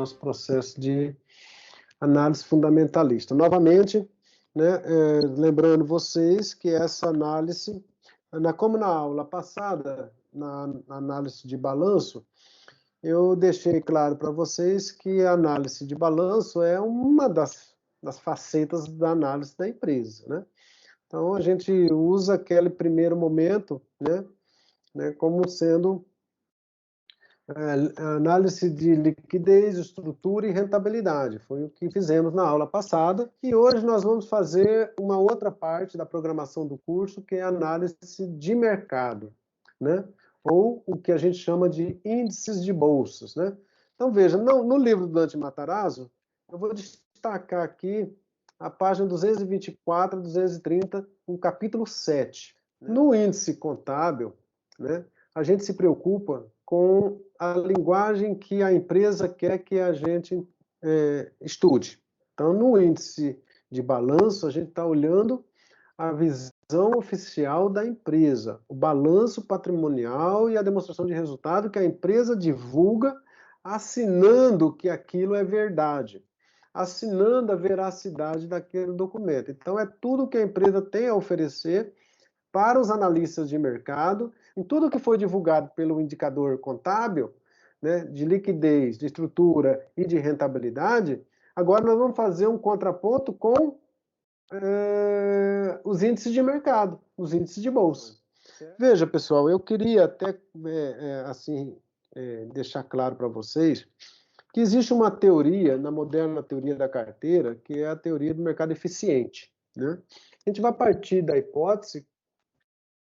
nosso processo de análise fundamentalista. Novamente, né, lembrando vocês que essa análise, como na aula passada, na análise de balanço, eu deixei claro para vocês que a análise de balanço é uma das facetas da análise da empresa, né? Então, a gente usa aquele primeiro momento, né, como sendo análise de liquidez, estrutura e rentabilidade. Foi o que fizemos na aula passada. E hoje nós vamos fazer uma outra parte da programação do curso, que é a análise de mercado, né? Ou o que a gente chama de índices de bolsas, né? Então, veja, no livro do Dante Matarazzo, eu vou destacar aqui a página 224 a 230, o capítulo 7. No índice contábil, né, a gente se preocupa com a linguagem que a empresa quer que a gente estude. Então, no índice de balanço, a gente está olhando a visão oficial da empresa, o balanço patrimonial e a demonstração de resultado que a empresa divulga, assinando que aquilo é verdade, assinando a veracidade daquele documento. Então, é tudo que a empresa tem a oferecer para os analistas de mercado, em tudo que foi divulgado pelo indicador contábil, né, de liquidez, de estrutura e de rentabilidade. Agora nós vamos fazer um contraponto com os índices de mercado, os índices de bolsa. Veja, pessoal, eu queria até deixar claro para vocês que existe uma teoria, na moderna teoria da carteira, que é a teoria do mercado eficiente, né? A gente vai partir da hipótese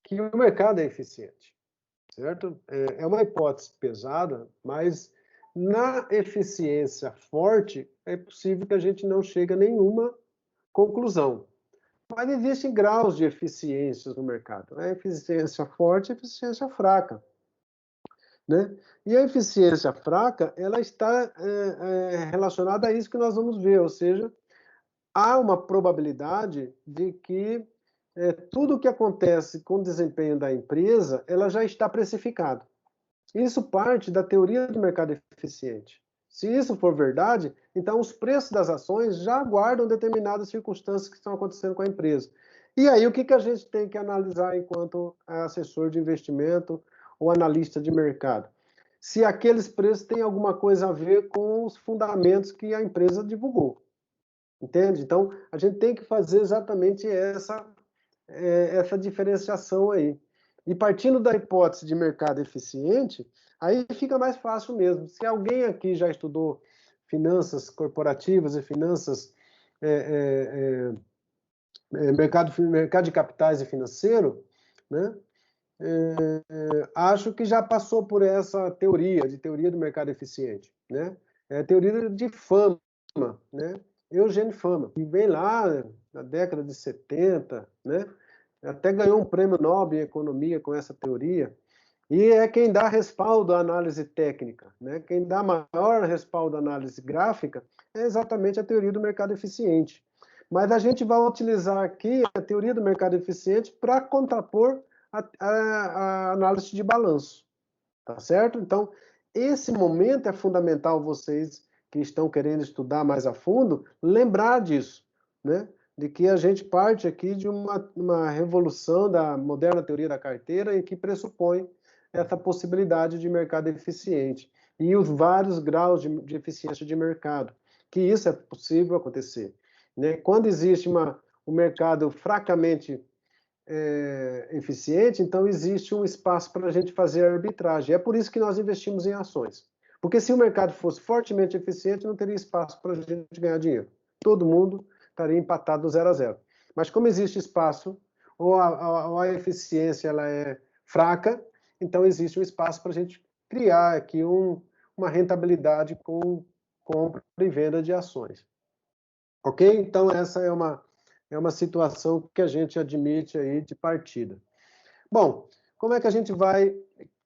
que o mercado é eficiente, certo? É uma hipótese pesada, mas na eficiência forte é possível que a gente não chegue a nenhuma conclusão. Mas existem graus de eficiências no mercado. A eficiência forte e a eficiência fraca, né? E a eficiência fraca, ela está relacionada a isso que nós vamos ver, ou seja, há uma probabilidade de que tudo o que acontece com o desempenho da empresa, ela já está precificado. Isso parte da teoria do mercado eficiente. Se isso for verdade, então os preços das ações já aguardam determinadas circunstâncias que estão acontecendo com a empresa. E aí, o que a gente tem que analisar enquanto assessor de investimento ou analista de mercado? Se aqueles preços têm alguma coisa a ver com os fundamentos que a empresa divulgou. Entende? Então, a gente tem que fazer exatamente essa diferenciação aí. E partindo da hipótese de mercado eficiente, aí fica mais fácil mesmo. Se alguém aqui já estudou finanças corporativas e finanças, mercado de capitais e financeiro, né? Acho que já passou por essa teoria do mercado eficiente, né? É a teoria de Fama, né? Eugênio Fama, que vem lá na década de 70, né? Até ganhou um prêmio Nobel em economia com essa teoria, e é quem dá respaldo à análise técnica, né? Quem dá maior respaldo à análise gráfica é exatamente a teoria do mercado eficiente. Mas a gente vai utilizar aqui a teoria do mercado eficiente para contrapor a análise de balanço, tá certo? Então, esse momento é fundamental vocês que estão querendo estudar mais a fundo, lembrar disso, né? De que a gente parte aqui de uma revolução da moderna teoria da carteira e que pressupõe essa possibilidade de mercado eficiente e os vários graus de eficiência de mercado, que isso é possível acontecer, né? Quando existe um mercado fracamente eficiente, então existe um espaço para a gente fazer a arbitragem. É por isso que nós investimos em ações. Porque se o mercado fosse fortemente eficiente, não teria espaço para a gente ganhar dinheiro. Todo mundo estaria empatado 0 a 0. Mas como existe espaço, ou a eficiência ela é fraca, então existe um espaço para a gente criar aqui uma rentabilidade com compra e venda de ações. Ok? Então essa é uma situação que a gente admite aí de partida. Bom, como é que a gente vai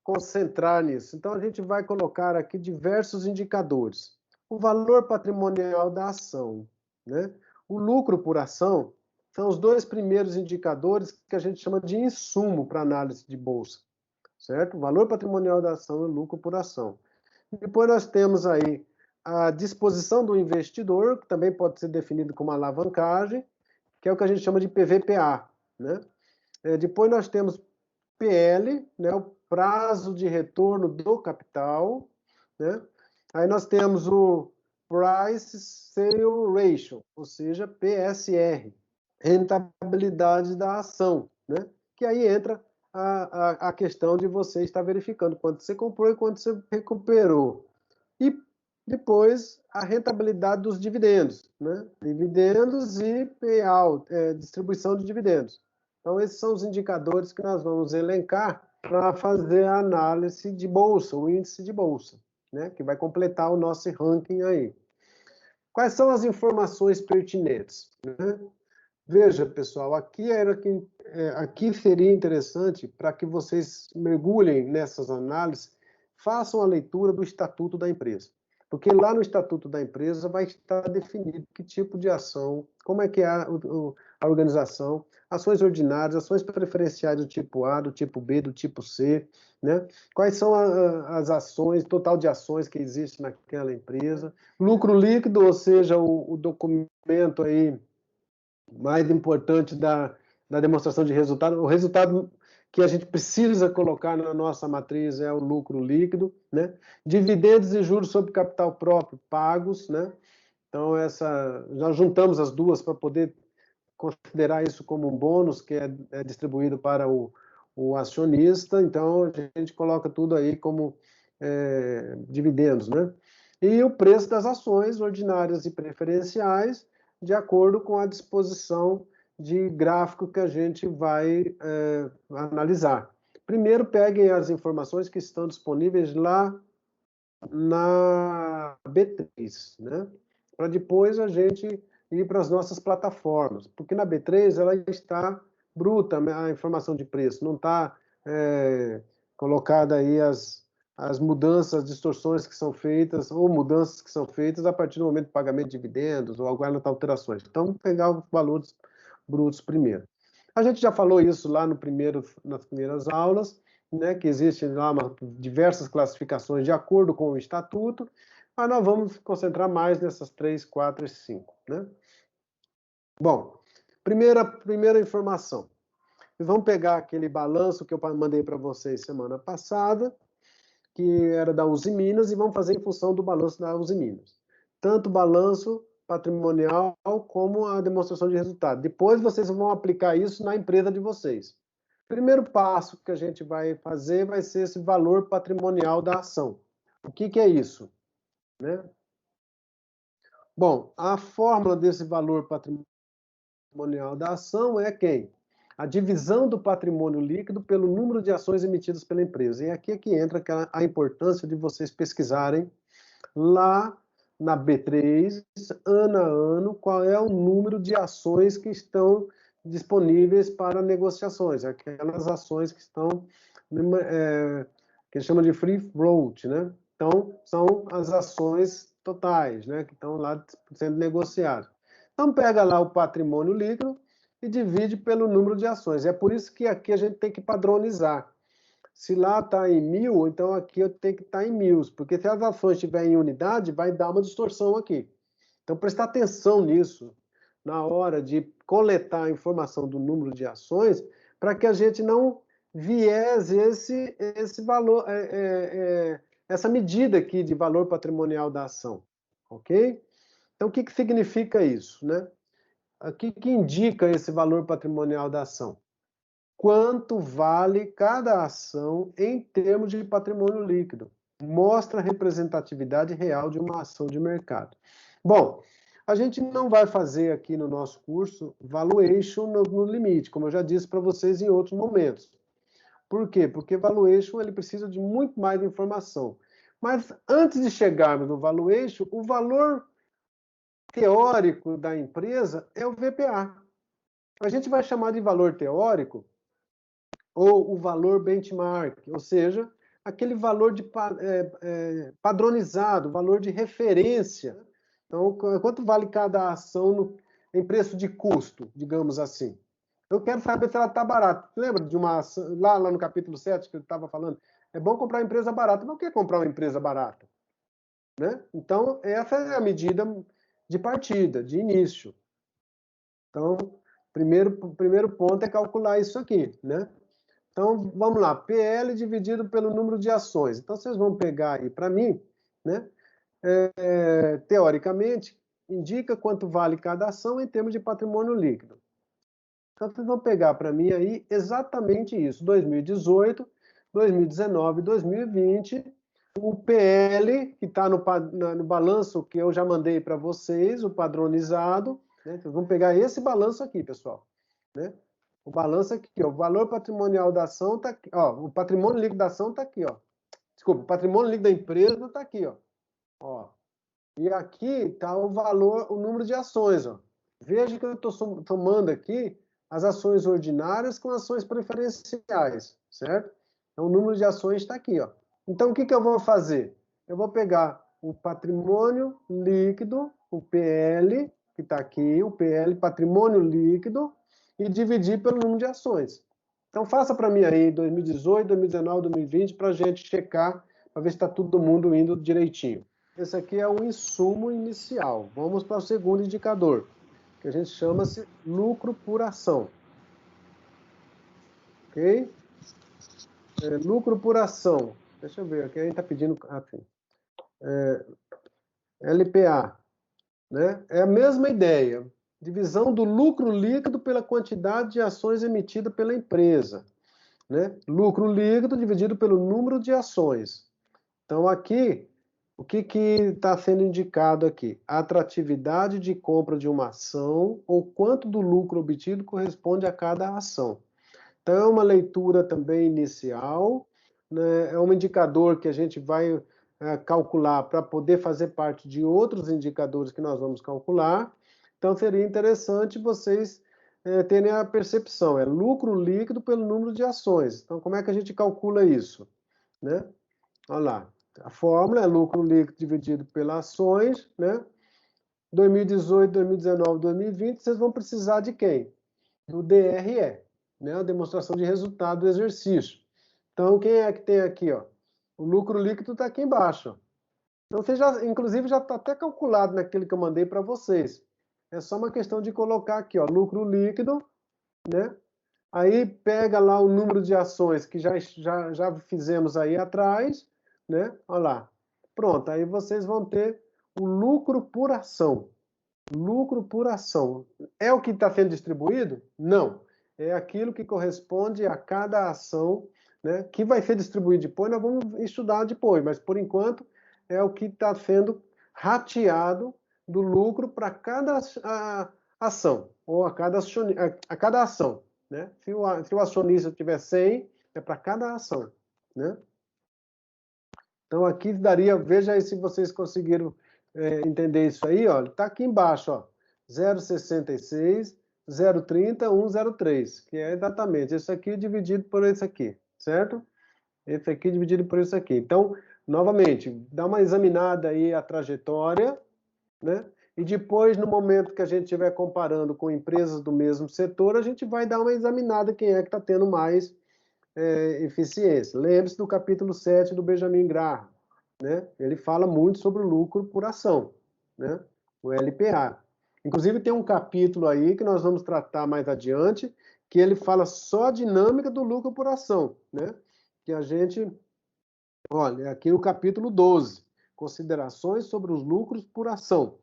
concentrar nisso? Então, a gente vai colocar aqui diversos indicadores. O valor patrimonial da ação, né? O lucro por ação são os dois primeiros indicadores que a gente chama de insumo para análise de bolsa, certo? O valor patrimonial da ação e o lucro por ação. Depois nós temos aí a disposição do investidor, que também pode ser definido como alavancagem, que é o que a gente chama de PVPA, né? Depois nós temos PL, né, o prazo de retorno do capital, né? Aí nós temos o Price Sale Ratio, ou seja, PSR, rentabilidade da ação, né? Que aí entra a questão de você estar verificando quanto você comprou e quanto você recuperou. E depois a rentabilidade dos dividendos, né? Dividendos e payout, distribuição de dividendos. Então, esses são os indicadores que nós vamos elencar para fazer a análise de bolsa, o índice de bolsa, né? Que vai completar o nosso ranking aí. Quais são as informações pertinentes, né? Veja, pessoal, aqui seria interessante para que vocês mergulhem nessas análises, façam a leitura do Estatuto da empresa. Porque lá no Estatuto da empresa vai estar definido que tipo de ação, como é que é a organização, ações ordinárias, ações preferenciais do tipo A, do tipo B, do tipo C, né? Quais são as ações, total de ações que existe naquela empresa, lucro líquido, ou seja, o documento aí mais importante da demonstração de resultado. O resultado que a gente precisa colocar na nossa matriz é o lucro líquido, né? Dividendos e juros sobre capital próprio pagos, né? Então, nós juntamos as duas para poder considerar isso como um bônus que é distribuído para o acionista. Então, a gente coloca tudo aí como dividendos, né? E o preço das ações ordinárias e preferenciais, de acordo com a disposição de gráfico que a gente vai analisar. Primeiro, peguem as informações que estão disponíveis lá na B3, né? Para depois a gente ir para as nossas plataformas, porque na B3 ela está bruta, a informação de preço, não está colocada aí as mudanças, as distorções que são feitas, ou mudanças que são feitas a partir do momento do pagamento de dividendos, ou algumas alterações. Então, vamos pegar os valores brutos primeiro. A gente já falou isso lá nas primeiras aulas, né, que existem lá diversas classificações de acordo com o estatuto, mas nós vamos concentrar mais nessas 3, 4 e 5. Né? Bom, primeira informação. Vamos pegar aquele balanço que eu mandei para vocês semana passada, que era da Uzi Minas, e vamos fazer em função do balanço da Uzi Minas. Tanto o balanço patrimonial como a demonstração de resultado. Depois vocês vão aplicar isso na empresa de vocês. O primeiro passo que a gente vai fazer vai ser esse valor patrimonial da ação. O que é isso? Né? Bom, a fórmula desse valor patrimonial da ação é quem? A divisão do patrimônio líquido pelo número de ações emitidas pela empresa. E aqui é que entra a importância de vocês pesquisarem lá na B3, ano a ano, qual é o número de ações que estão disponíveis para negociações, aquelas ações que estão, que chama de free float, né? Então, são as ações totais, né, que estão lá sendo negociadas. Então, pega lá o patrimônio líquido e divide pelo número de ações. É por isso que aqui a gente tem que padronizar. Se lá está em 1.000, então aqui eu tenho que estar em 1.000, porque se as ações estiverem em unidade, vai dar uma distorção aqui. Então, prestar atenção nisso na hora de coletar a informação do número de ações, para que a gente não viese esse valor, essa medida aqui de valor patrimonial da ação, ok? Então, o que significa isso, né? O que indica esse valor patrimonial da ação? Quanto vale cada ação em termos de patrimônio líquido? Mostra a representatividade real de uma ação de mercado. Bom, a gente não vai fazer aqui no nosso curso valuation no limite, como eu já disse para vocês em outros momentos. Por quê? Porque valuation ele precisa de muito mais informação. Mas antes de chegarmos no valuation, o valor teórico da empresa é o VPA. A gente vai chamar de valor teórico ou o valor benchmark, ou seja, aquele valor padronizado, valor de referência. Então, quanto vale cada ação em preço de custo, digamos assim? Eu quero saber se ela está barata. Lembra de uma ação, lá no capítulo 7 que eu estava falando? É bom comprar uma empresa barata. Mas o que é comprar uma empresa barata? né? Então, essa é a medida de partida, de início. Então, primeiro ponto é calcular isso aqui, né? Então, vamos lá, PL dividido pelo número de ações. Então, vocês vão pegar aí para mim, né? Teoricamente, indica quanto vale cada ação em termos de patrimônio líquido. Então, vocês vão pegar para mim aí exatamente isso, 2018, 2019, 2020, o PL, que está no balanço que eu já mandei para vocês, o padronizado, né? Vocês vão pegar esse balanço aqui, pessoal, né? O balanço aqui, ó, o valor patrimonial da ação está aqui, ó, o patrimônio líquido da ação está aqui, ó. Desculpa, o patrimônio líquido da empresa está aqui, ó. E aqui está o valor, o número de ações, ó. Veja que eu estou somando aqui as ações ordinárias com ações preferenciais, certo? Então, o número de ações está aqui, ó. Então, o que eu vou fazer? Eu vou pegar o patrimônio líquido, o PL, que está aqui, o PL, patrimônio líquido, e dividir pelo número de ações. Então, faça para mim aí 2018, 2019, 2020, para a gente checar, para ver se está todo mundo indo direitinho. Esse aqui é o insumo inicial. Vamos para o segundo indicador, que a gente chama-se lucro por ação. Ok? Lucro por ação. Deixa eu ver, aqui a gente está pedindo... LPA. Né? É a mesma ideia. Divisão do lucro líquido pela quantidade de ações emitidas pela empresa. Né? Lucro líquido dividido pelo número de ações. Então, aqui, o que está sendo indicado aqui? A atratividade de compra de uma ação ou quanto do lucro obtido corresponde a cada ação. Então, é uma leitura também inicial, né? É um indicador que a gente vai calcular para poder fazer parte de outros indicadores que nós vamos calcular. Então, seria interessante vocês terem a percepção. É lucro líquido pelo número de ações. Então, como é que a gente calcula isso? Né? Olha lá. A fórmula é lucro líquido dividido pelas ações, né? 2018, 2019, 2020, vocês vão precisar de quem? Do DRE, né? A demonstração de resultado do exercício. Então, quem é que tem aqui, ó? O lucro líquido está aqui embaixo. Então, você já, inclusive, já está até calculado naquele que eu mandei para vocês. É só uma questão de colocar aqui, ó, lucro líquido, né? Aí pega lá o número de ações que já fizemos aí atrás, né? Olha lá. Pronto, aí vocês vão ter o lucro por ação. Lucro por ação. É o que está sendo distribuído? Não. É aquilo que corresponde a cada ação, né? Que vai ser distribuído depois, nós vamos estudar depois, mas por enquanto é o que está sendo rateado do lucro para cada ação, ou a cada ação. Né? Se o acionista tiver 100, é para cada ação. Né? Então, aqui daria, veja aí se vocês conseguiram entender isso aí. Está aqui embaixo, ó, 0,66, 0,30, 1,03, que é exatamente isso aqui dividido por esse aqui, certo? Esse aqui dividido por isso aqui. Então, novamente, dá uma examinada aí a trajetória, né? E depois, no momento que a gente estiver comparando com empresas do mesmo setor, a gente vai dar uma examinada quem é que está tendo mais eficiência. Lembre-se do capítulo 7 do Benjamin Graham, né? Ele fala muito sobre o lucro por ação, né? O LPA. Inclusive, tem um capítulo aí que nós vamos tratar mais adiante, que ele fala só a dinâmica do lucro por ação, né? Que a gente... Olha, aqui no capítulo 12, considerações sobre os lucros por ação.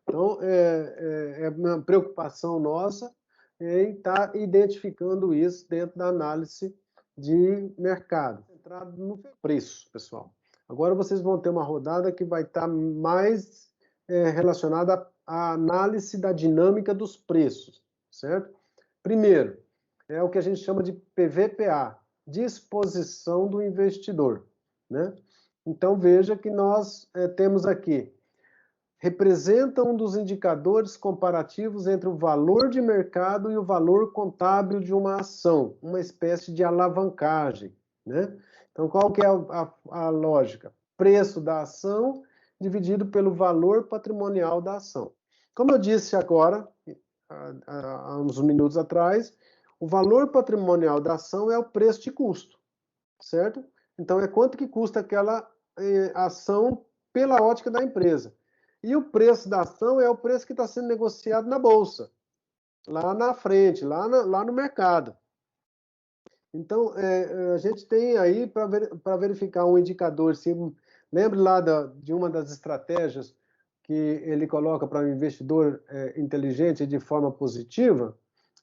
Então, é uma preocupação nossa em estar identificando isso dentro da análise de mercado, centrado no preço, pessoal. Agora vocês vão ter uma rodada que vai estar mais relacionada à análise da dinâmica dos preços, certo? Primeiro, é o que a gente chama de PVPA, disposição do investidor, né? Então, veja que nós temos aqui representa um dos indicadores comparativos entre o valor de mercado e o valor contábil de uma ação, uma espécie de alavancagem, né? Então, qual que é a lógica? Preço da ação dividido pelo valor patrimonial da ação. Como eu disse agora, há uns minutos atrás, o valor patrimonial da ação é o preço de custo, certo? Então, é quanto que custa aquela ação pela ótica da empresa. E o preço da ação é o preço que está sendo negociado na bolsa, lá na frente, lá no mercado. Então, a gente tem aí para verificar um indicador, lembre lá de uma das estratégias que ele coloca para o investidor inteligente de forma positiva,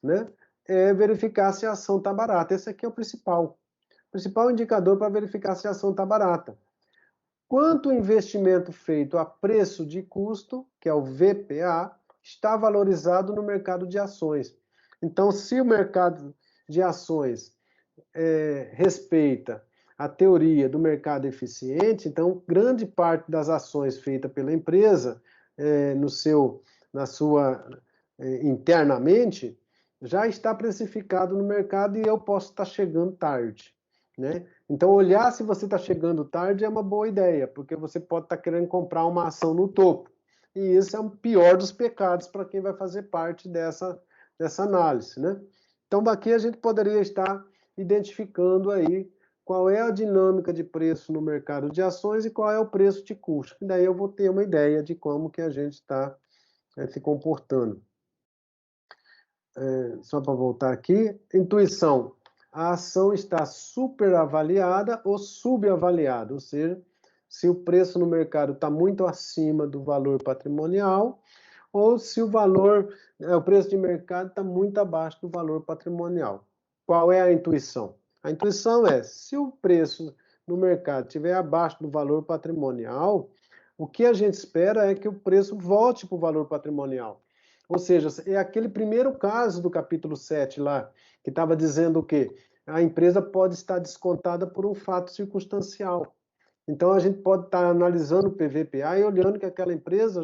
né? É verificar se a ação está barata. Esse aqui é o principal indicador para verificar se a ação está barata. Quanto o investimento feito a preço de custo, que é o VPA, está valorizado no mercado de ações. Então, se o mercado de ações respeita a teoria do mercado eficiente, então grande parte das ações feitas pela empresa internamente já está precificado no mercado e eu posso estar chegando tarde, né? Então olhar se você está chegando tarde é uma boa ideia, porque você pode estar querendo comprar uma ação no topo. E isso é o pior dos pecados para quem vai fazer parte dessa análise, né? Então aqui a gente poderia estar identificando aí qual é a dinâmica de preço no mercado de ações e qual é o preço de custo. E daí eu vou ter uma ideia de como que a gente está se comportando. Só para voltar aqui, intuição. A ação está superavaliada ou subavaliada, ou seja, se o preço no mercado está muito acima do valor patrimonial ou se o preço de mercado está muito abaixo do valor patrimonial. Qual é a intuição? A intuição é, se o preço no mercado estiver abaixo do valor patrimonial, o que a gente espera é que o preço volte para o valor patrimonial. Ou seja, é aquele primeiro caso do capítulo 7 lá, que estava dizendo o quê? A empresa pode estar descontada por um fato circunstancial. Então, a gente pode estar analisando o PVPA e olhando que aquela empresa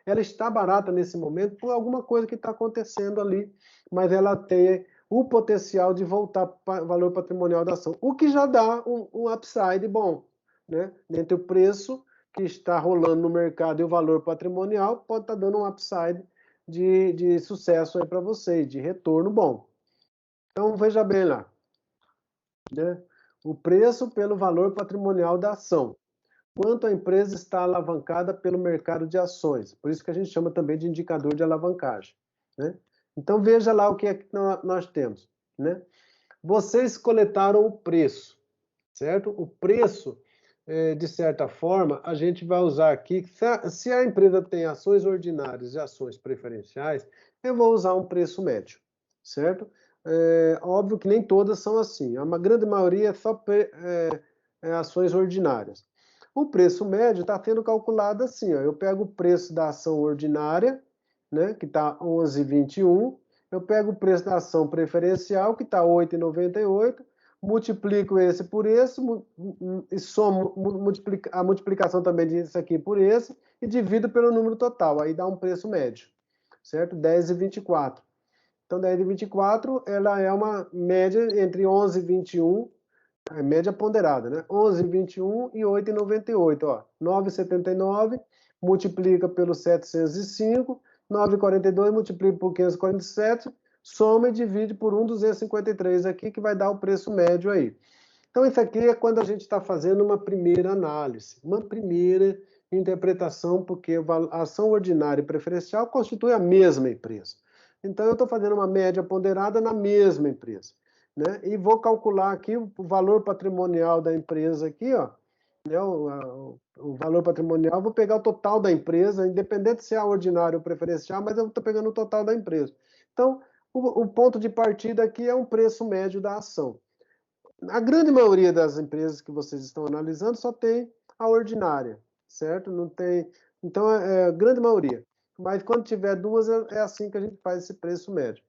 ela está barata nesse momento por alguma coisa que está acontecendo ali, mas ela tem o potencial de voltar para o valor patrimonial da ação, o que já dá um upside bom, né? Entre o preço que está rolando no mercado e o valor patrimonial, pode estar dando um upside de sucesso aí para vocês, de retorno bom. Então, veja bem lá, né? O preço pelo valor patrimonial da ação. Quanto a empresa está alavancada pelo mercado de ações. Por isso que a gente chama também de indicador de alavancagem, né? Então, veja lá o que é que nós temos, né? Vocês coletaram o preço, certo? O preço, de certa forma, a gente vai usar aqui, se a empresa tem ações ordinárias e ações preferenciais, eu vou usar um preço médio, certo? Óbvio que nem todas são assim, a grande maioria é só ações ordinárias. O preço médio está sendo calculado assim, ó, eu pego o preço da ação ordinária, né, que está 11,21, eu pego o preço da ação preferencial, que está 8,98, multiplico esse por esse, e somo a multiplicação também disso aqui por esse, e divido pelo número total, aí dá um preço médio, certo? 10,24. Então, 10,24, ela é uma média entre 11,21, média ponderada, né? 11,21 e 8,98, ó. 9,79 multiplica pelo 705, 9,42 multiplica por 547, soma e divide por 1,253 aqui, que vai dar o preço médio aí. Então, isso aqui é quando a gente está fazendo uma primeira análise, uma primeira interpretação, porque a ação ordinária e preferencial constitui a mesma empresa. Então, eu estou fazendo uma média ponderada na mesma empresa, né? E vou calcular aqui o valor patrimonial da empresa aqui, ó, né? O valor patrimonial, vou pegar o total da empresa, independente se é ordinário ou preferencial, mas eu estou pegando o total da empresa. Então, o ponto de partida aqui é um preço médio da ação. A grande maioria das empresas que vocês estão analisando só tem a ordinária, certo? Não tem. Então, é a grande maioria. Mas quando tiver duas, é assim que a gente faz esse preço médio.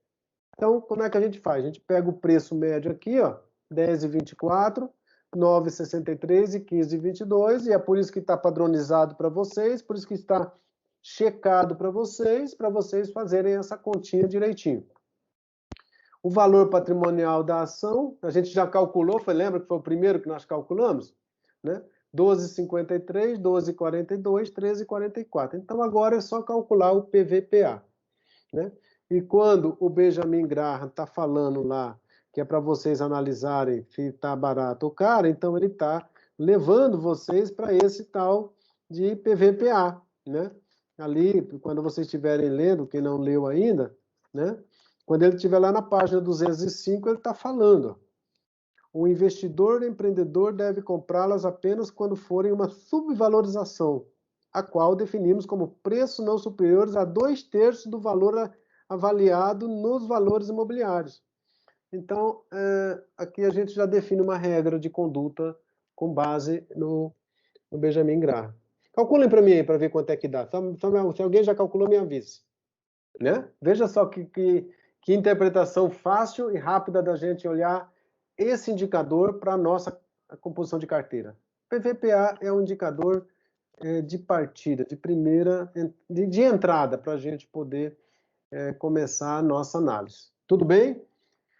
Então, como é que a gente faz? A gente pega o preço médio aqui, ó, 10,24, 9,63 e 15,22, e é por isso que está padronizado para vocês, por isso que está checado para vocês fazerem essa continha direitinho. O valor patrimonial da ação, a gente já calculou, lembra que foi o primeiro que nós calculamos? Né? 12,53, 12,42, 13,44. Então, agora é só calcular o PVPA. Né? E quando o Benjamin Graham está falando lá, que é para vocês analisarem se está barato ou caro, então ele está levando vocês para esse tal de PVPA, né? Ali, quando vocês estiverem lendo, quem não leu ainda, né? Quando ele estiver lá na página 205, ele está falando, ó, o investidor empreendedor deve comprá-las apenas quando forem uma subvalorização, a qual definimos como preços não superiores a 2/3 do valor avaliado nos valores imobiliários. Então, aqui a gente já define uma regra de conduta com base no Benjamin Graham. Calculem para mim aí, para ver quanto é que dá. Se alguém já calculou, me avise. Né? Veja só que interpretação fácil e rápida da gente olhar esse indicador para a nossa composição de carteira. PVPA é um indicador de partida, de primeira, de entrada, para a gente poder começar a nossa análise. Tudo bem?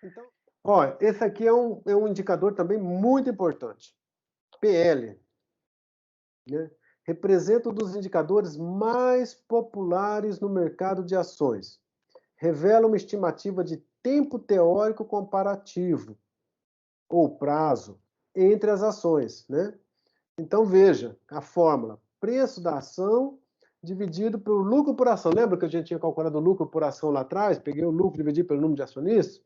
Então, ó, esse aqui é um indicador também muito importante. PL. Né? Representa um dos indicadores mais populares no mercado de ações. Revela uma estimativa de tempo teórico comparativo, ou prazo, entre as ações. Né? Então, veja a fórmula. Preço da ação dividido pelo lucro por ação. Lembra que a gente tinha calculado o lucro por ação lá atrás? Peguei o lucro dividido pelo número de acionistas?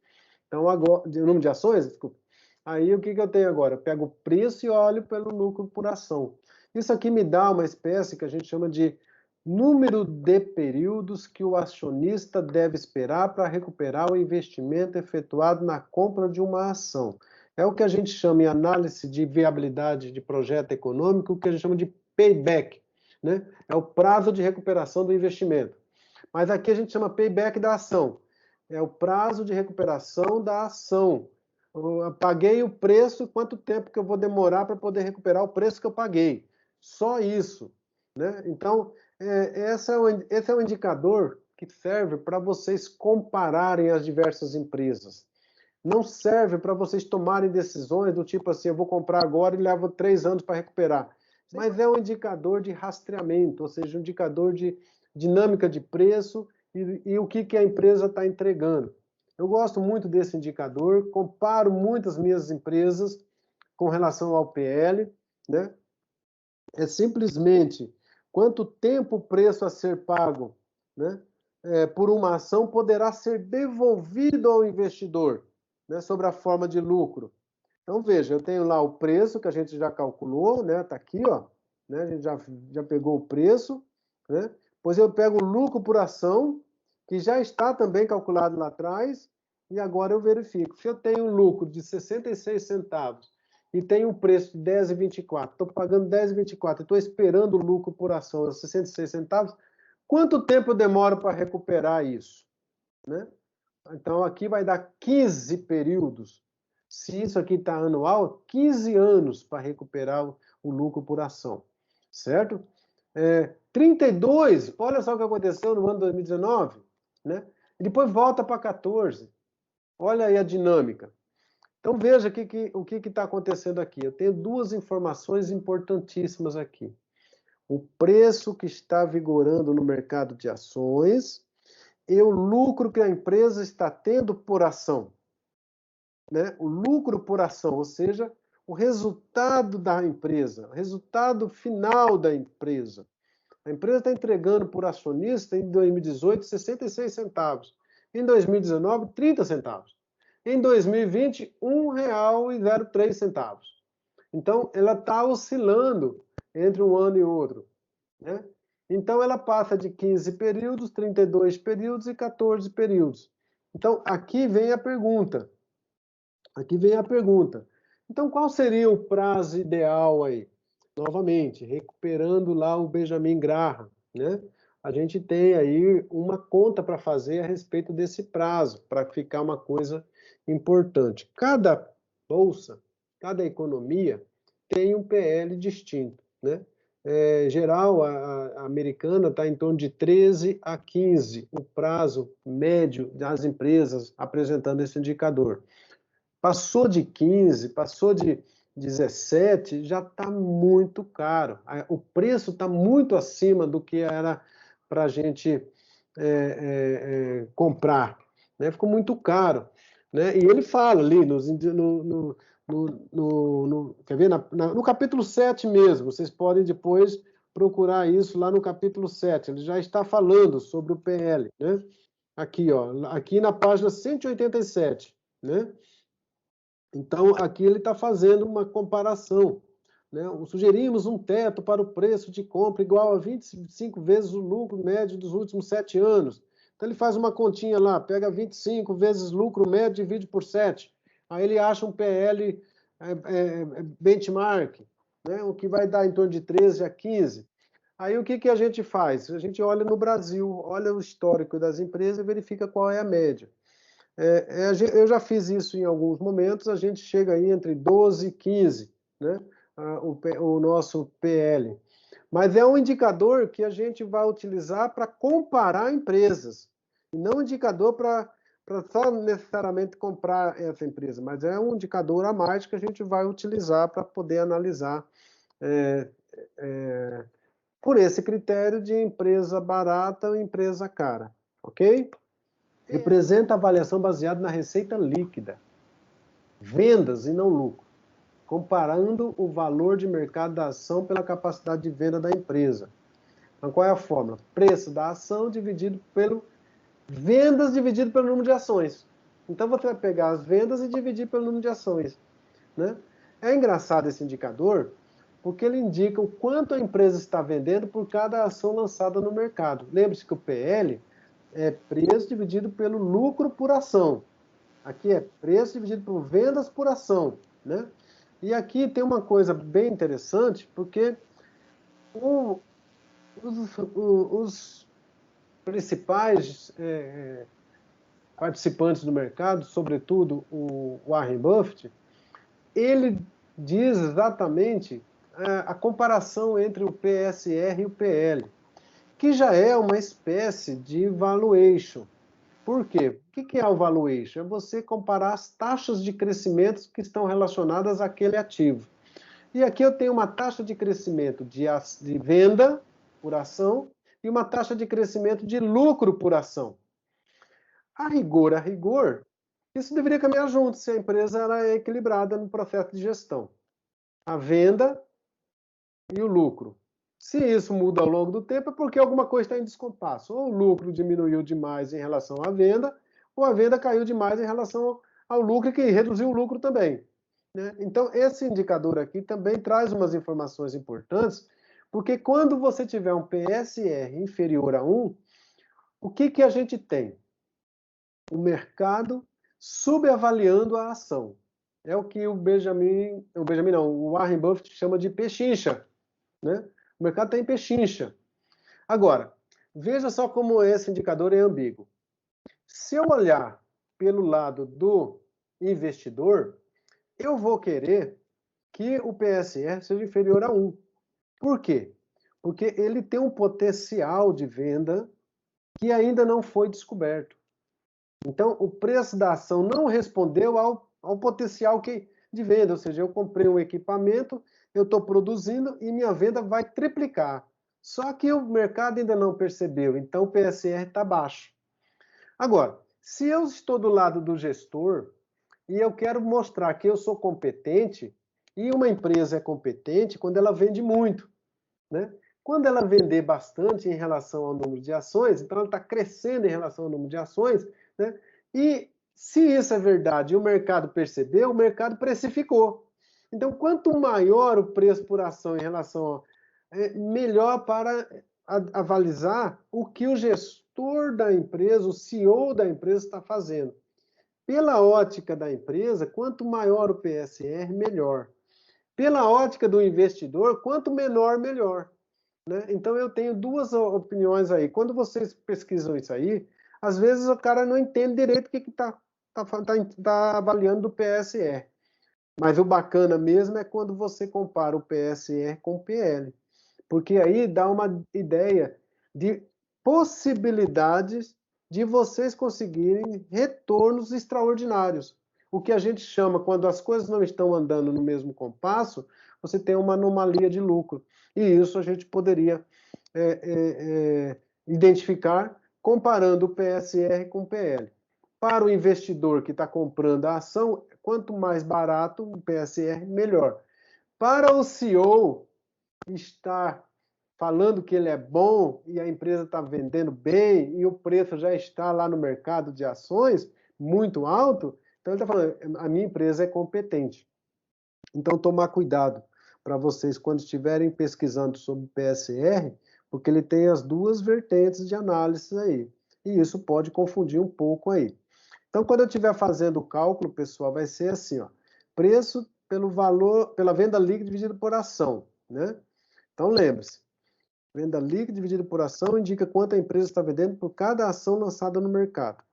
Então, agora, o número de ações, desculpa. Aí, o que eu tenho agora? Eu pego o preço e olho pelo lucro por ação. Isso aqui me dá uma espécie que a gente chama de número de períodos que o acionista deve esperar para recuperar o investimento efetuado na compra de uma ação. É o que a gente chama em análise de viabilidade de projeto econômico, o que a gente chama de payback, né? É o prazo de recuperação do investimento. Mas aqui a gente chama payback da ação. É o prazo de recuperação da ação. Eu paguei o preço, quanto tempo que eu vou demorar para poder recuperar o preço que eu paguei. Só isso. Né? Então, esse é um indicador que serve para vocês compararem as diversas empresas. Não serve para vocês tomarem decisões do tipo assim, eu vou comprar agora e levo 3 anos para recuperar. Mas é um indicador de rastreamento, ou seja, um indicador de dinâmica de preço e o que a empresa está entregando. Eu gosto muito desse indicador, comparo muitas minhas empresas com relação ao PL, né? É simplesmente quanto tempo o preço a ser pago, né, por uma ação poderá ser devolvido ao investidor, né, sob a forma de lucro. Então, veja, eu tenho lá o preço que a gente já calculou, né, tá aqui, ó, né, a gente já pegou o preço, né, depois eu pego o lucro por ação, que já está também calculado lá atrás, e agora eu verifico. Se eu tenho um lucro de 66 centavos e tenho um preço de 10,24, estou pagando 10,24, estou esperando o lucro por ação a 66 centavos, quanto tempo eu demoro para recuperar isso? Né? Então, aqui vai dar 15 períodos. Se isso aqui está anual, 15 anos para recuperar o lucro por ação. Certo? 32, olha só o que aconteceu no ano 2019. Né? E depois volta para 14. Olha aí a dinâmica. Então, veja o que está acontecendo aqui. Eu tenho duas informações importantíssimas aqui. O preço que está vigorando no mercado de ações e o lucro que a empresa está tendo por ação. Né? O lucro por ação, ou seja, o resultado da empresa, o resultado final da empresa. A empresa está entregando por acionista em 2018 66 centavos. Em 2019, 30 centavos. Em 2020, R$ 1,03. Então, ela está oscilando entre um ano e outro. Né? Então, ela passa de 15 períodos, 32 períodos e 14 períodos. Então, aqui vem a pergunta. Então, qual seria o prazo ideal aí? Novamente, recuperando lá o Benjamin Graham, né? A gente tem aí uma conta para fazer a respeito desse prazo, para ficar uma coisa importante. Cada bolsa, cada economia tem um PL distinto, né? Geral, a americana está em torno de 13 a 15, o prazo médio das empresas apresentando esse indicador. Passou de 15, passou de 17, já está muito caro. O preço está muito acima do que era para a gente comprar. Né? Ficou muito caro. Né? E ele fala ali, quer ver? No capítulo 7 mesmo, vocês podem depois procurar isso lá no capítulo 7, ele já está falando sobre o PL, né? Aqui, ó, aqui na página 187, né? Então, aqui ele está fazendo uma comparação, né? Sugerimos um teto para o preço de compra igual a 25 vezes o lucro médio dos últimos 7 anos. Então, ele faz uma continha lá, pega 25 vezes lucro médio, divide por 7. Aí ele acha um PL benchmark, né? O que vai dar em torno de 13 a 15. Aí o que a gente faz? A gente olha no Brasil, olha o histórico das empresas e verifica qual é a média. Eu já fiz isso em alguns momentos, a gente chega aí entre 12 e 15, né? O nosso PL. Mas é um indicador que a gente vai utilizar para comparar empresas, e não um indicador para só necessariamente comprar essa empresa, mas é um indicador a mais que a gente vai utilizar para poder analisar por esse critério de empresa barata ou empresa cara, ok? Representa a avaliação baseada na receita líquida, vendas e não lucro, comparando o valor de mercado da ação pela capacidade de venda da empresa. Então, qual é a fórmula? Preço da ação dividido pelo vendas dividido pelo número de ações. Então, você vai pegar as vendas e dividir pelo número de ações, né? É engraçado esse indicador, porque ele indica o quanto a empresa está vendendo por cada ação lançada no mercado. Lembre-se que o PL é preço dividido pelo lucro por ação. Aqui é preço dividido por vendas por ação, né? E aqui tem uma coisa bem interessante, porque os principais participantes do mercado, sobretudo o Warren Buffett, ele diz exatamente a comparação entre o PSR e o PL, que já é uma espécie de valuation. Por quê? O que é o valuation? É você comparar as taxas de crescimento que estão relacionadas àquele ativo. E aqui eu tenho uma taxa de crescimento de venda por ação e uma taxa de crescimento de lucro por ação. A rigor, isso deveria caminhar junto se a empresa ela é equilibrada no processo de gestão. A venda e o lucro. Se isso muda ao longo do tempo, é porque alguma coisa está em descompasso. Ou o lucro diminuiu demais em relação à venda, ou a venda caiu demais em relação ao lucro, que reduziu o lucro também, né? Então, esse indicador aqui também traz umas informações importantes, porque quando você tiver um PSR inferior a 1, o que a gente tem? O mercado subavaliando a ação. É o que o Warren Buffett chama de pechincha, né? O mercado está em pechincha. Agora, veja só como esse indicador é ambíguo. Se eu olhar pelo lado do investidor, eu vou querer que o PSR seja inferior a 1. Por quê? Porque ele tem um potencial de venda que ainda não foi descoberto. Então, o preço da ação não respondeu ao potencial de venda, ou seja, eu comprei um equipamento, eu estou produzindo e minha venda vai triplicar. Só que o mercado ainda não percebeu, então o PSR está baixo. Agora, se eu estou do lado do gestor e eu quero mostrar que eu sou competente, e uma empresa é competente quando ela vende muito, né? Quando ela vender bastante em relação ao número de ações, então ela está crescendo em relação ao número de ações, né? E se isso é verdade e o mercado percebeu, o mercado precificou. Então, quanto maior o preço por ação em relação melhor para avalizar o que o gestor da empresa, o CEO da empresa está fazendo. Pela ótica da empresa, quanto maior o PSR, melhor. Pela ótica do investidor, quanto menor, melhor, né? Então eu tenho duas opiniões aí. Quando vocês pesquisam isso aí, às vezes o cara não entende direito o que está avaliando do PSR. Mas o bacana mesmo é quando você compara o PSR com o PL. Porque aí dá uma ideia de possibilidades de vocês conseguirem retornos extraordinários. O que a gente chama, quando as coisas não estão andando no mesmo compasso, você tem uma anomalia de lucro. E isso a gente poderia identificar comparando o PSR com o PL. Para o investidor que está comprando a ação, quanto mais barato o PSR, melhor. Para o CEO que está falando que ele é bom e a empresa está vendendo bem e o preço já está lá no mercado de ações muito alto, então ele está falando, a minha empresa é competente. Então, tomar cuidado para vocês quando estiverem pesquisando sobre PSR, porque ele tem as duas vertentes de análise aí. E isso pode confundir um pouco aí. Então, quando eu estiver fazendo o cálculo, pessoal, vai ser assim, ó, preço pelo valor, pela venda líquida dividido por ação, né? Então, lembre-se, venda líquida dividido por ação indica quanto a empresa está vendendo por cada ação lançada no mercado.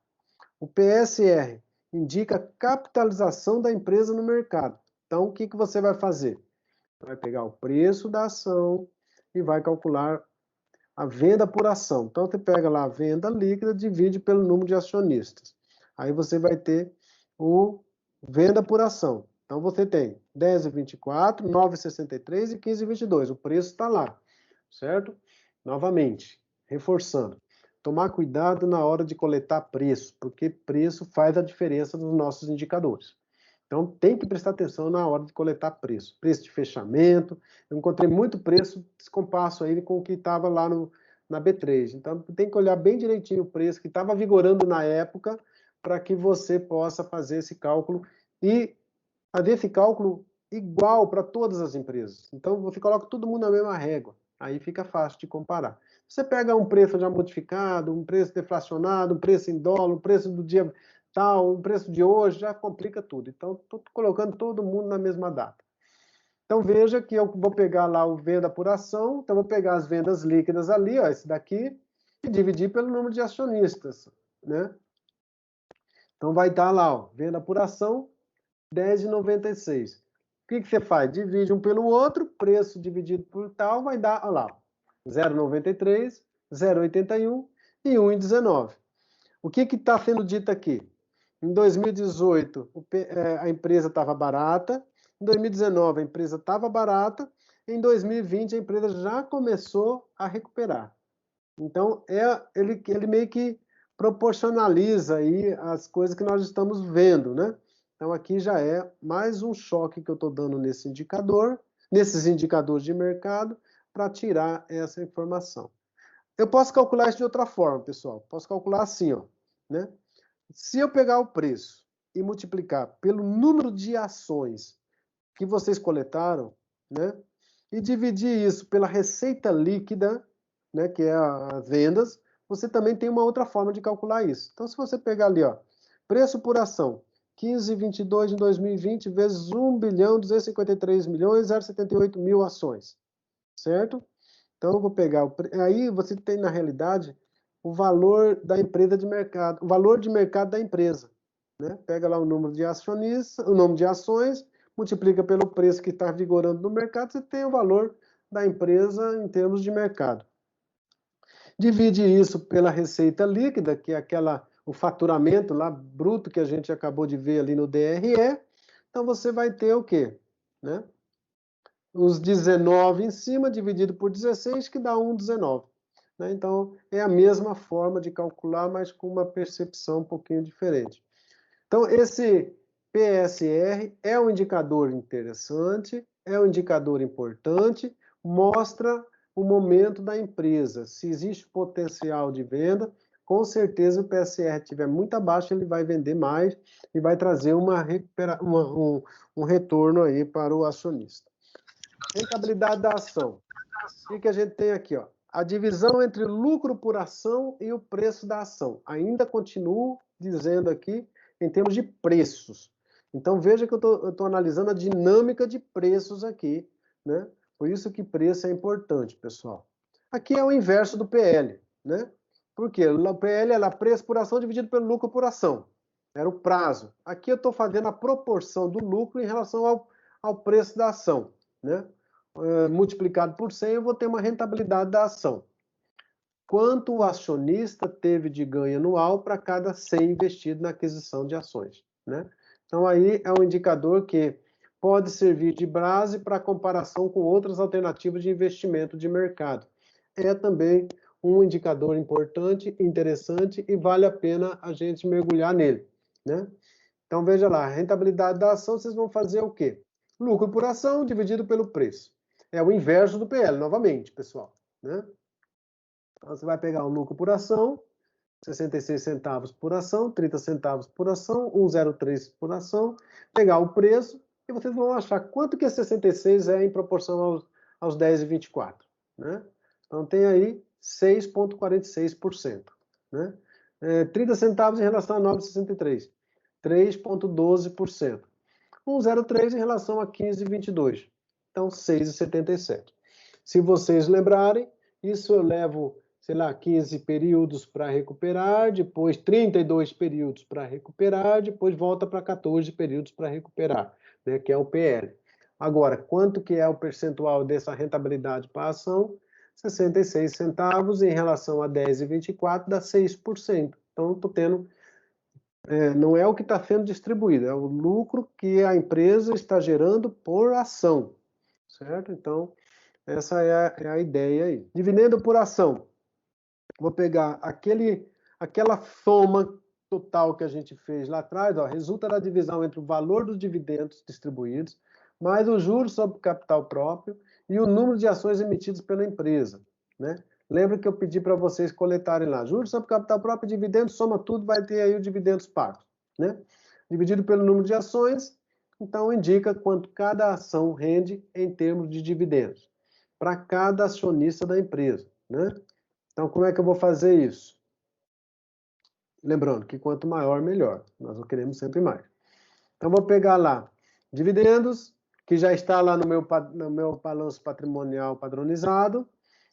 O PSR indica a capitalização da empresa no mercado. Então, o que você vai fazer? Vai pegar o preço da ação e vai calcular a venda por ação. Então, você pega lá a venda líquida, divide pelo número de acionistas. Aí você vai ter o venda por ação. Então, você tem 10,24, 9,63 e 15,22. O preço está lá, certo? Novamente, reforçando. Tomar cuidado na hora de coletar preço, porque preço faz a diferença nos nossos indicadores. Então, tem que prestar atenção na hora de coletar preço. Preço de fechamento. Eu encontrei muito preço descompasso aí com o que estava lá na B3. Então, tem que olhar bem direitinho o preço que estava vigorando na época para que você possa fazer esse cálculo e fazer esse cálculo igual para todas as empresas. Então, você coloca todo mundo na mesma régua. Aí fica fácil de comparar. Você pega um preço já modificado, um preço deflacionado, um preço em dólar, um preço do dia tal, um preço de hoje, já complica tudo. Então, estou colocando todo mundo na mesma data. Então, veja que eu vou pegar lá o venda por ação, então vou pegar as vendas líquidas ali, ó, esse daqui, e dividir pelo número de acionistas, né? Então, vai estar lá, ó, venda por ação, 10,96. O que você faz? Divide um pelo outro, preço dividido por tal, vai dar, olha lá, 0,93, 0,81 e 1,19. O que está sendo dito aqui? Em 2018, a empresa estava barata. Em 2019, a empresa estava barata. Em 2020, a empresa já começou a recuperar. Então, ele meio que proporcionaliza aí as coisas que nós estamos vendo, né? Então, aqui já é mais um choque que eu estou dando nesse indicador, nesses indicadores de mercado, para tirar essa informação. Eu posso calcular isso de outra forma, pessoal. Posso calcular assim, ó, né? Se eu pegar o preço e multiplicar pelo número de ações que vocês coletaram, né, e dividir isso pela receita líquida, né, que é as vendas, você também tem uma outra forma de calcular isso. Então, se você pegar ali, ó, preço por ação, 15,22 em 2020 vezes 1.253.078.000 ações, certo? Então, eu vou pegar, aí você tem, na realidade, o valor da empresa de mercado, o valor de mercado da empresa, né? Pega lá o número de acionistas, o número de ações, multiplica pelo preço que está vigorando no mercado, você tem o valor da empresa em termos de mercado. Divide isso pela receita líquida, que é o faturamento lá bruto que a gente acabou de ver ali no DRE. Então, você vai ter o quê? Né? Os 19 em cima, dividido por 16, que dá 1,19. Né? Então, é a mesma forma de calcular, mas com uma percepção um pouquinho diferente. Então, esse PSR é um indicador interessante, é um indicador importante, mostra o momento da empresa. Se existe potencial de venda, com certeza o PSR estiver muito abaixo, ele vai vender mais e vai trazer um retorno aí para o acionista. Rentabilidade da ação. O que a gente tem aqui? Ó? A divisão entre lucro por ação e o preço da ação. Ainda continuo dizendo aqui em termos de preços. Então, veja que eu estou analisando a dinâmica de preços aqui, né? Por isso que preço é importante, pessoal. Aqui é o inverso do PL, né? Por quê? O PL era preço por ação dividido pelo lucro por ação. Era o prazo. Aqui eu estou fazendo a proporção do lucro em relação ao preço da ação, né? Multiplicado por 100, eu vou ter uma rentabilidade da ação. Quanto o acionista teve de ganho anual para cada 100 investido na aquisição de ações, né? Então, aí é um indicador que pode servir de base para comparação com outras alternativas de investimento de mercado. É também um indicador importante, interessante e vale a pena a gente mergulhar nele, né? Então, veja lá, a rentabilidade da ação, vocês vão fazer o quê? Lucro por ação dividido pelo preço. É o inverso do PL, novamente, pessoal. né? Então, você vai pegar o lucro por ação, 66 centavos por ação, 30 centavos por ação, 1,03 por ação, pegar o preço e vocês vão achar quanto que 66 é em proporção aos 10,24, né? Então tem aí 6,46%, né? 30 centavos em relação a 9,63, 3,12%. 1,03 em relação a 15,22, então 6,77. Se vocês lembrarem, isso eu levo, sei lá, 15 períodos para recuperar, depois 32 períodos para recuperar, depois volta para 14 períodos para recuperar, né, que é o PL. Agora, quanto que é o percentual dessa rentabilidade para a ação? 66 centavos em relação a 10,24 dá 6%. Então, estou tendo... não é o que está sendo distribuído, é o lucro que a empresa está gerando por ação, certo? Então, essa é a ideia aí. Dividendo por ação. Vou pegar aquela soma total que a gente fez lá atrás, ó, resulta da divisão entre o valor dos dividendos distribuídos, mais os juros sobre o capital próprio e o número de ações emitidas pela empresa, né? Lembra que eu pedi para vocês coletarem lá, juros sobre capital próprio e dividendos, soma tudo, vai ter aí o dividendos pagos, né? Dividido pelo número de ações, então indica quanto cada ação rende em termos de dividendos para cada acionista da empresa, né? Então, como é que eu vou fazer isso? Lembrando que quanto maior, melhor. Nós não queremos sempre mais. Então, vou pegar lá dividendos, que já está lá no meu balanço patrimonial padronizado,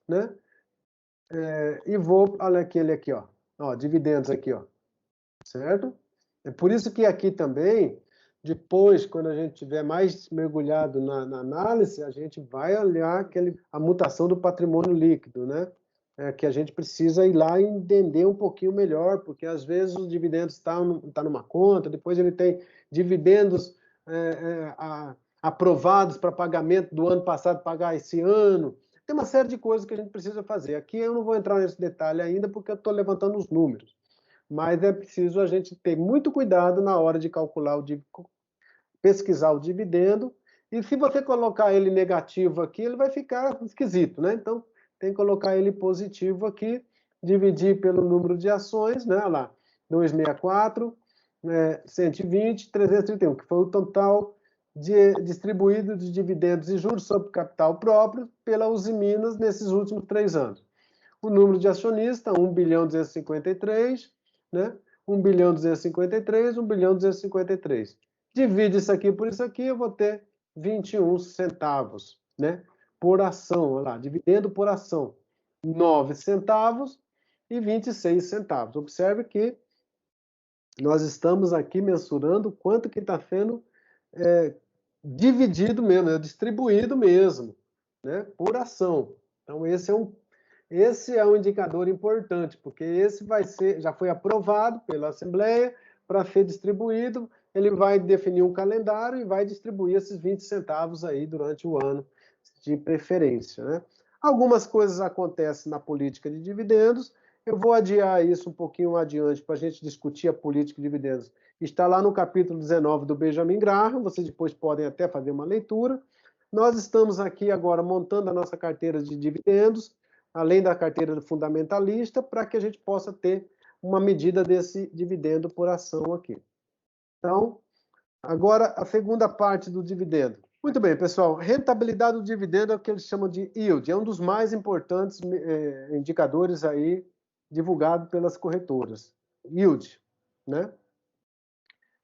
né? E vou, olha aquele aqui, ó, dividendos aqui, ó, certo? É por isso que aqui também, depois, quando a gente tiver mais mergulhado na análise, a gente vai olhar a mutação do patrimônio líquido, né? Que a gente precisa ir lá e entender um pouquinho melhor, porque às vezes os dividendos estão numa conta, depois ele tem dividendos aprovados para pagamento do ano passado, pagar esse ano. Tem uma série de coisas que a gente precisa fazer. Aqui eu não vou entrar nesse detalhe ainda, porque eu estou levantando os números. Mas é preciso a gente ter muito cuidado na hora de calcular pesquisar o dividendo. E se você colocar ele negativo aqui, ele vai ficar esquisito, né? Então, tem que colocar ele positivo aqui, dividir pelo número de ações, né? Olha lá, 264, 120, 331, que foi o total distribuído de dividendos e juros sobre capital próprio pela Uzi Minas nesses últimos 3 anos. O número de acionistas, 1.253, né? 1.253, 1.253. Divide isso aqui por isso aqui, eu vou ter 21 centavos, né? Por ação, olha lá, dividendo por ação, 9 centavos e 26 centavos. Observe que nós estamos aqui mensurando quanto que está sendo dividido mesmo, distribuído mesmo, né? Por ação. Então, esse é um indicador importante, porque esse já foi aprovado pela Assembleia para ser distribuído. Ele vai definir um calendário e vai distribuir esses 20 centavos aí durante o ano de preferência, né? Algumas coisas acontecem na política de dividendos. Eu vou adiar isso um pouquinho adiante para a gente discutir a política de dividendos. Está lá no capítulo 19 do Benjamin Graham, vocês depois podem até fazer uma leitura. Nós estamos aqui agora montando a nossa carteira de dividendos, além da carteira fundamentalista, para que a gente possa ter uma medida desse dividendo por ação aqui. Então, agora a segunda parte do dividendo. Muito bem, pessoal, rentabilidade do dividendo é o que eles chamam de yield, é um dos mais importantes indicadores aí divulgado pelas corretoras. Yield, né?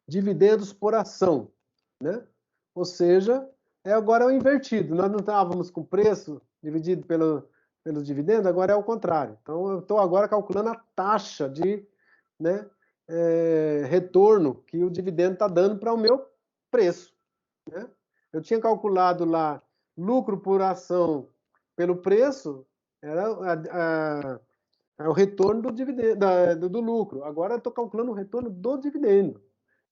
Dividendos por ação, né? Ou seja, agora é o invertido. Nós não estávamos com preço dividido pelos dividendos, agora é o contrário. Então, eu estou agora calculando a taxa de retorno que o dividendo está dando para o meu preço, né? Eu tinha calculado lá lucro por ação pelo preço, era o retorno do dividendo, do lucro. Agora eu estou calculando o retorno do dividendo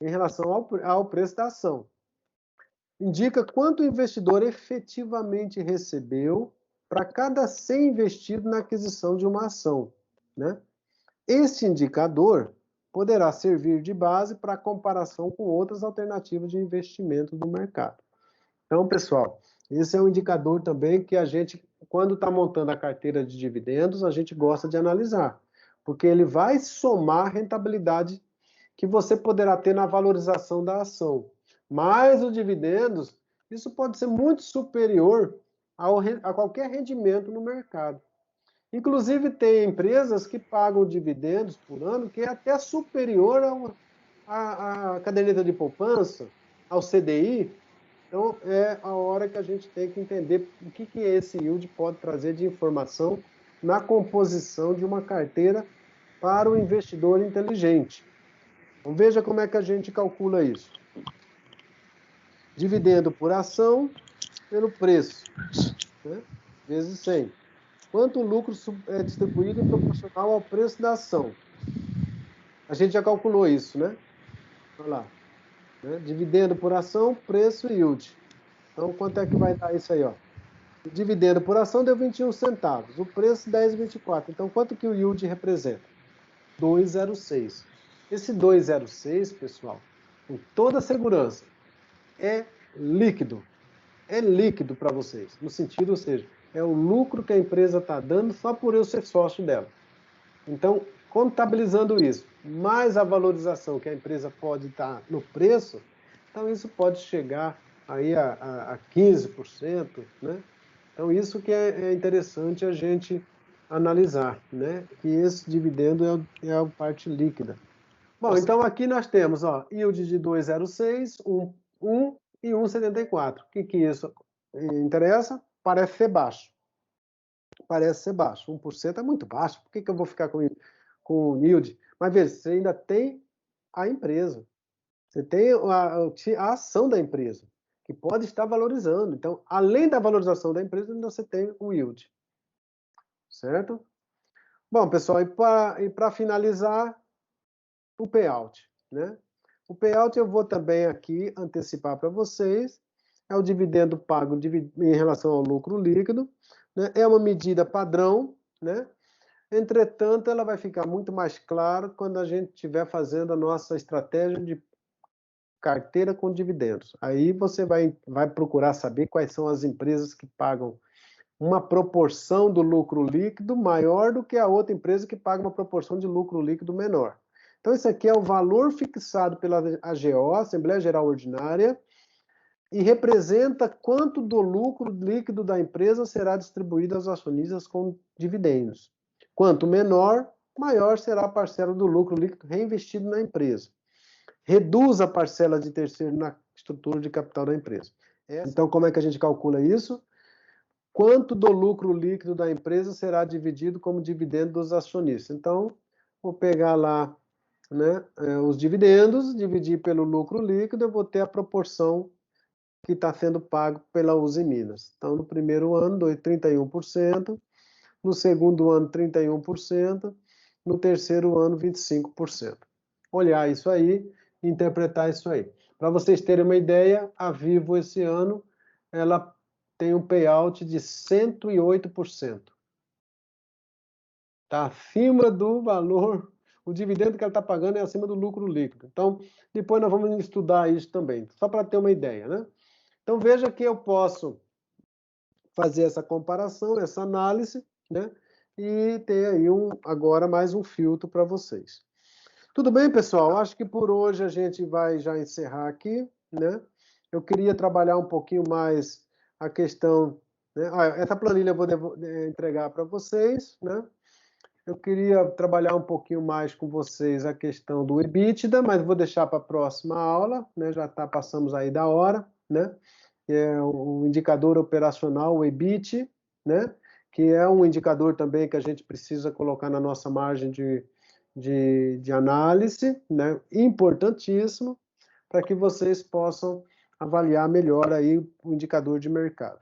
em relação ao preço da ação. Indica quanto o investidor efetivamente recebeu para cada 100 investido na aquisição de uma ação, né? Este indicador poderá servir de base para comparação com outras alternativas de investimento do mercado. Então, pessoal, esse é um indicador também que a gente quando está montando a carteira de dividendos, a gente gosta de analisar, porque ele vai somar a rentabilidade que você poderá ter na valorização da ação. Mas os dividendos, isso pode ser muito superior a qualquer rendimento no mercado. Inclusive, tem empresas que pagam dividendos por ano que é até superior à caderneta de poupança, ao CDI. Então, é a hora que a gente tem que entender o que esse yield pode trazer de informação na composição de uma carteira para o investidor inteligente. Então, veja como é que a gente calcula isso. Dividendo por ação pelo preço, né? Vezes 100. Quanto o lucro é distribuído proporcional ao preço da ação? A gente já calculou isso, né? Olha lá. Né? Dividendo por ação, preço e yield. Então, quanto é que vai dar isso aí, ó? O dividendo por ação deu 21 centavos. O preço, 10,24. Então, quanto que o yield representa? 2,06. Esse 2,06, pessoal, com toda a segurança, é líquido. É líquido para vocês. No sentido, ou seja, é o lucro que a empresa está dando só por eu ser sócio dela. Então, contabilizando isso, mais a valorização que a empresa pode estar no preço, então isso pode chegar aí a 15%, né? Então, isso que é interessante a gente analisar, né? Que esse dividendo é a parte líquida. Bom, então aqui nós temos, ó, yield de 2,06, 1 e 1,74. O que isso interessa? Parece ser baixo. Parece ser baixo. 1% é muito baixo. Por que eu vou ficar com yield? Mas veja, você ainda tem a empresa. Você tem a ação da empresa, que pode estar valorizando. Então, além da valorização da empresa, ainda você tem o yield. Certo? Bom, pessoal, e para finalizar, o payout, né? O payout eu vou também aqui antecipar para vocês. É o dividendo pago em relação ao lucro líquido, né? É uma medida padrão, né? Entretanto, ela vai ficar muito mais clara quando a gente estiver fazendo a nossa estratégia de carteira com dividendos. Aí você vai procurar saber quais são as empresas que pagam uma proporção do lucro líquido maior do que a outra empresa que paga uma proporção de lucro líquido menor. Então, isso aqui é o valor fixado pela AGO, Assembleia Geral Ordinária, e representa quanto do lucro líquido da empresa será distribuído aos acionistas com dividendos. Quanto menor, maior será a parcela do lucro líquido reinvestido na empresa. Reduz a parcela de terceiro na estrutura de capital da empresa. Então, como é que a gente calcula isso? Quanto do lucro líquido da empresa será dividido como dividendo dos acionistas? Então, vou pegar lá, né, os dividendos, dividir pelo lucro líquido, eu vou ter a proporção que está sendo pago pela Uzi Minas. Então, no primeiro ano, 31%, no segundo ano, 31%, no terceiro ano, 25%. Olhar isso aí, interpretar isso aí. Para vocês terem uma ideia, a Vivo esse ano, ela tem um payout de 108%. Está acima do valor, o dividendo que ela está pagando é acima do lucro líquido. Então, depois nós vamos estudar isso também, só para ter uma ideia, né? Então, veja que eu posso fazer essa comparação, essa análise, né? E ter aí agora mais um filtro para vocês. Tudo bem, pessoal? Acho que por hoje a gente vai já encerrar aqui, né? Eu queria trabalhar um pouquinho mais a questão, né? Essa planilha eu vou entregar para vocês, né? Eu queria trabalhar um pouquinho mais com vocês a questão do EBITDA, mas vou deixar para a próxima aula, né? Já passamos aí da hora, né? Que é o indicador operacional, o EBIT, né? Que é um indicador também que a gente precisa colocar na nossa margem de análise, né? Importantíssimo, para que vocês possam avaliar melhor aí o indicador de mercado.